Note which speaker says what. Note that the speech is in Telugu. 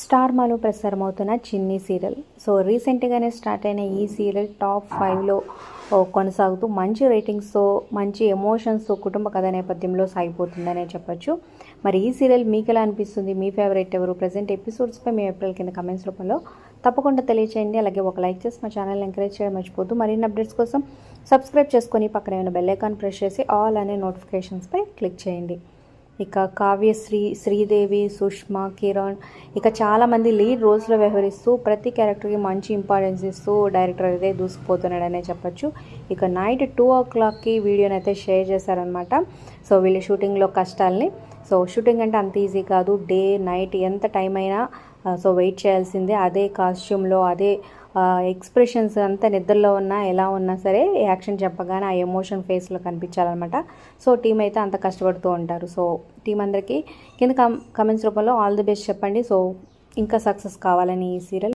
Speaker 1: స్టార్ మాలో ప్రసారమవుతున్న చిన్ని సీరియల్. సో రీసెంట్గానే స్టార్ట్ అయిన ఈ సీరియల్ టాప్ 5లో కొనసాగుతూ మంచి రేటింగ్స్తో, మంచి ఎమోషన్స్తో, కుటుంబ కథ నేపథ్యంలో సాగిపోతుందనే చెప్పొచ్చు. మరి ఈ సీరియల్ మీకు ఎలా అనిపిస్తుంది? మీ ఫేవరెట్ ఎవరు? ప్రజెంట్ ఎపిసోడ్స్పై మీ ఏప్రిల్ కింద కమెంట్స్ రూపంలో తప్పకుండా తెలియచేయండి. అలాగే ఒక లైక్ చేసి మా ఛానల్ ఎంకరేజ్ చేయడం మర్చిపోద్దు. మరిన్ని అప్డేట్స్ కోసం సబ్స్క్రైబ్ చేసుకొని పక్కన ఉన్న బెల్ ఐకాన్ ప్రెస్ చేసి ఆల్ అనే నోటిఫికేషన్స్పై క్లిక్ చేయండి. ఇక కావ్యశ్రీ, శ్రీదేవి, సుష్మా, కిరణ్ ఇక చాలామంది లీడ్ రోల్స్లో వ్యవహరిస్తూ ప్రతి క్యారెక్టర్కి మంచి ఇంపార్టెన్స్ ఇస్తూ డైరెక్టర్ అయితే దూసుకుపోతున్నాడనే చెప్పొచ్చు. ఇక నైట్ 2 o'clockకి వీడియోని అయితే షేర్ చేశారనమాట. సో వీళ్ళ షూటింగ్లో కష్టాలని. సో షూటింగ్ అంటే అంత ఈజీ కాదు. డే నైట్ ఎంత టైం అయినా సో వెయిట్ చేయాల్సిందే. అదే కాస్ట్యూమ్లో, అదే ఎక్స్ప్రెషన్స్ అంతా నిద్రలో ఉన్నా ఎలా ఉన్నా సరే యాక్షన్ చెప్పగానే ఆ ఎమోషన్ ఫేస్లో కనిపించాలన్నమాట. సో టీం అయితే అంత కష్టపడుతూ ఉంటారు. సో టీం అందరికీ కింద కమెంట్స్ రూపంలో ఆల్ ది బెస్ట్ చెప్పండి. సో ఇంకా సక్సెస్ కావాలని ఈ సీరియల్.